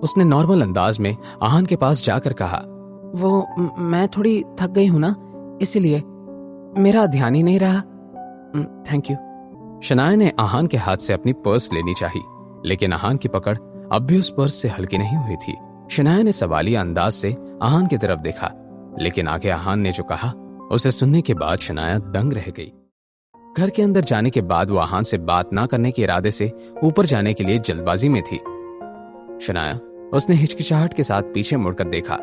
उसने नॉर्मल अंदाज में आहान के पास जाकर कहा, मैं थोड़ी थक गई हूं ना, इसीलिए मेरा ध्यान ही नहीं रहा। Thank you. शनाया ने आहान के हाथ से अपनी पर्स लेनी चाही, लेकिन आहान की पकड़ अब भी उस पर्स से हल्की नहीं हुई थी। शनाया ने सवालिया अंदाज से आहान की तरफ देखा, लेकिन आगे आहान ने जो कहा उसे सुनने के बाद शनाया दंग रह गई। घर के अंदर जाने के बाद वो आहान से बात ना करने के इरादे से ऊपर जाने के लिए जल्दबाजी में थी। शनाया, उसने हिचकिचाहट के साथ पीछे मुड़कर देखा।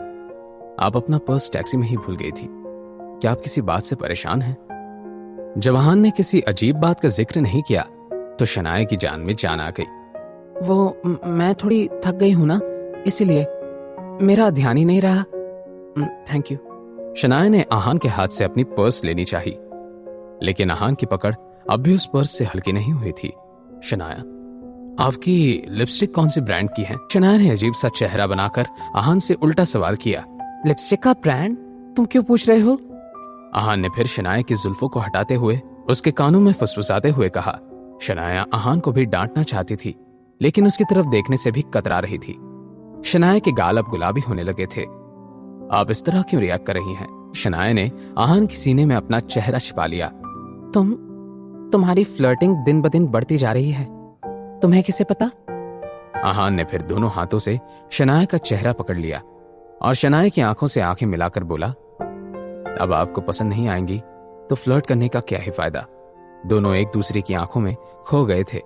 आप अपना पर्स टैक्सी में ही भूल गई थी। क्या आप किसी बात से परेशान हैं? जब आहान ने किसी अजीब बात का जिक्र नहीं किया तो शनाया की जान में जान आ गई। मैं थोड़ी थक गई हूं ना, इसीलिए मेरा ध्यान ही नहीं रहा। Thank you. शनाया ने आहान के हाथ से अपनी पर्स लेनी चाही, लेकिन आहान की पकड़ अब भी उस पर्स से हल्की नहीं हुई थी। शनाया, आपकी लिपस्टिक कौन सी ब्रांड की है? शनाया ने अजीब सा चेहरा बनाकर आहान से उल्टा सवाल किया। लिपस्टिक का ब्रांड तुम क्यों पूछ रहे हो? आहान ने फिर शनाया की जुल्फों को हटाते हुए उसके कानों में फुसफुसाते हुए कहा। शनाया आहान को भी डांटना चाहती थी, लेकिन उसकी तरफ देखने से भी कतरा रही थी। शनाया के गाल अब गुलाबी होने लगे थे। आप इस तरह क्यों रिएक्ट कर रही हैं? शनाया ने आहान के सीने में अपना चेहरा छिपा लिया। तुम्हारी फ्लर्टिंग दिन ब दिन बढ़ती जा रही है। तुम्हें किसे पता? आहान ने फिर दोनों हाथों से शनाया का चेहरा पकड़ लिया और शनाया की आंखों से आंखें मिलाकर बोला, अब आपको पसंद नहीं आएंगी तो फ्लर्ट करने का क्या ही फायदा। दोनों एक दूसरे की आंखों में खो गए थे।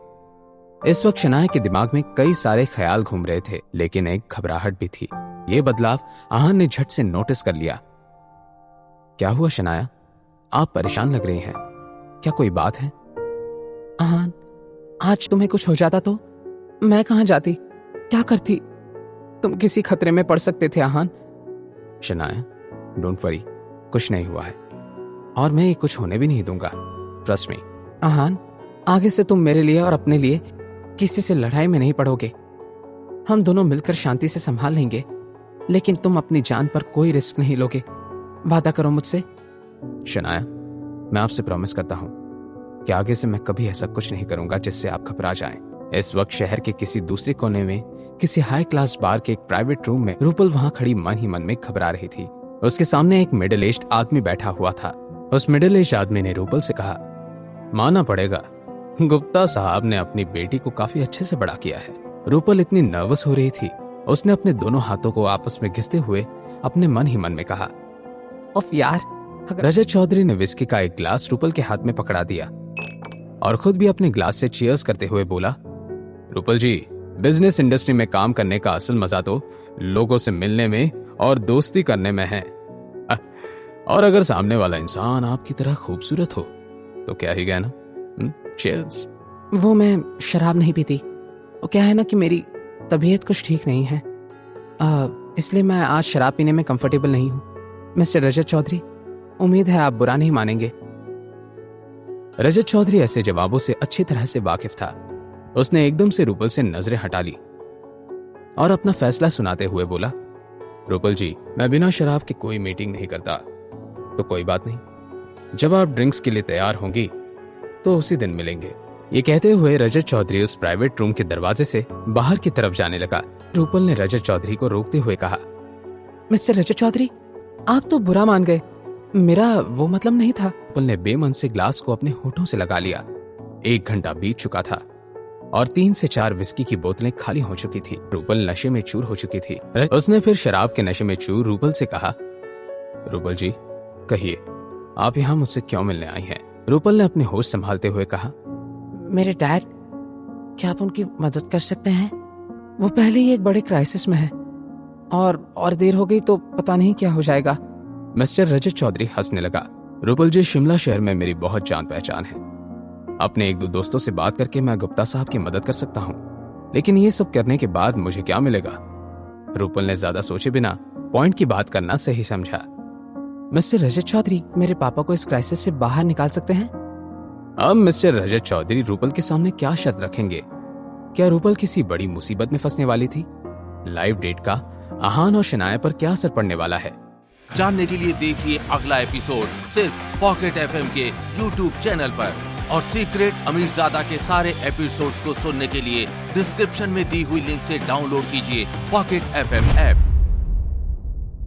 इस वक्त शनाया के दिमाग में कई सारे ख्याल घूम रहे थे, लेकिन एक घबराहट भी थी। ये बदलाव आहान ने झट से नोटिस कर लिया। क्या हुआ शनाया? आप परेशान लग रही हैं। क्या कोई बात है? आहान, आज तुम्हें कुछ हो जाता तो मैं कहां जाती, क्या करती? तुम किसी खतरे में पड़ सकते थे आहान। शनाया, डोंट वरी, कुछ नहीं हुआ है और मैं ये कुछ होने भी नहीं दूंगा। Trust me. आहान, आगे से तुम मेरे लिए और अपने लिए किसी से लड़ाई में नहीं पड़ोगे। हम दोनों मिलकर शांति से संभाल लेंगे, लेकिन तुम अपनी जान पर कोई रिस्क नहीं लोगे। वादा करो मुझसे। शनाया, मैं आपसे प्रॉमिस करता हूं कि आगे से मैं कभी ऐसा कुछ नहीं करूंगा जिससे आप घबरा जाएं। इस वक्त शहर के किसी दूसरे कोने में किसी हाई क्लास बार के एक प्राइवेट रूम में रूपल वहां खड़ी मन ही मन में घबरा रही थी। उसके सामने एक मिडिल एज्ड आदमी बैठा हुआ था। उस मिडिल एज्ड आदमी ने रूपल से कहा, मानना पड़ेगा गुप्ता साहब ने अपनी बेटी को काफी अच्छे से बड़ा किया है। रूपल इतनी नर्वस हो रही थी, उसने अपने दोनों हाथों को आपस में घिसते हुए अपने मन ही मन में कहा, उफ यार। रजत चौधरी ने विस्की का एक ग्लास रूपल के हाथ में पकड़ा दिया और खुद भी अपने ग्लास से चीयर्स करते हुए बोला, रूपल जी, बिजनेस इंडस्ट्री में काम करने का असल मजा तो लोगों से मिलने में और दोस्ती करने में है। और अगर सामने वाला इंसान आपकी तरह खूबसूरत हो तो क्या ही कहना। चीयर्स। वो मैं शराब नहीं पीती। वो क्या है ना कि मेरी तबीयत कुछ ठीक नहीं है, इसलिए मैं आज शराब पीने में कंफर्टेबल नहीं हूँ। मिस्टर रजत चौधरी, उम्मीद है आप बुरा नहीं मानेंगे। रजत चौधरी ऐसे जवाबों से अच्छी तरह से वाकिफ था। उसने एकदम से रूपल से नजरें हटा ली और अपना फैसला सुनाते हुए बोला, रूपल जी, मैं बिना शराब के कोई मीटिंग नहीं करता, तो कोई बात नहीं, जब आप ड्रिंक्स के लिए तैयार होंगी तो उसी दिन मिलेंगे। ये कहते हुए रजत चौधरी उस प्राइवेट रूम के दरवाजे से बाहर की तरफ जाने लगा। रूपल ने रजत चौधरी को रोकते हुए कहा, मिस्टर रजत चौधरी, आप तो बुरा मान गए, मेरा वो मतलब नहीं था। रूपल ने बेमन से ग्लास को अपने होठों से लगा लिया। 1 घंटा बीत चुका था और 3 से 4 विस्की की बोतलें खाली हो चुकी थी। रूपल नशे में चूर हो चुकी थी। उसने फिर शराब के नशे में चूर रूपल से कहा, रूपल जी, कहिए आप यहाँ मुझसे क्यों मिलने आई हैं? रूपल ने अपने होश संभालते हुए कहा, मेरे डैड, क्या आप उनकी मदद कर सकते हैं? वो पहले ही एक बड़े क्राइसिस में है और देर हो गई तो पता नहीं क्या हो जाएगा। मिस्टर रजत चौधरी हंसने लगा। रूपल जी, शिमला शहर में मेरी बहुत जान पहचान है। अपने 1-2 दोस्तों से बात करके मैं गुप्ता साहब की मदद कर सकता हूँ, लेकिन ये सब करने के बाद मुझे क्या मिलेगा? रूपल ने ज्यादा सोचे बिना पॉइंट की बात करना सही समझा। मिस्टर रजत चौधरी, मेरे पापा को इस क्राइसिस से बाहर निकाल सकते हैं? अब मिस्टर रजत चौधरी रूपल के सामने क्या शर्त रखेंगे? क्या रूपल किसी बड़ी मुसीबत में फंसने वाली थी? लाइव डेट का आहान और शनाया पर क्या असर पड़ने वाला है? जानने के लिए देखिए अगला एपिसोड सिर्फ पॉकेट एफएम के YouTube चैनल पर। और सीक्रेट अमीरजादा के सारे एपिसोड्स को सुनने के लिए डिस्क्रिप्शन में दी हुई लिंक से डाउनलोड कीजिए पॉकेट FM ऐप।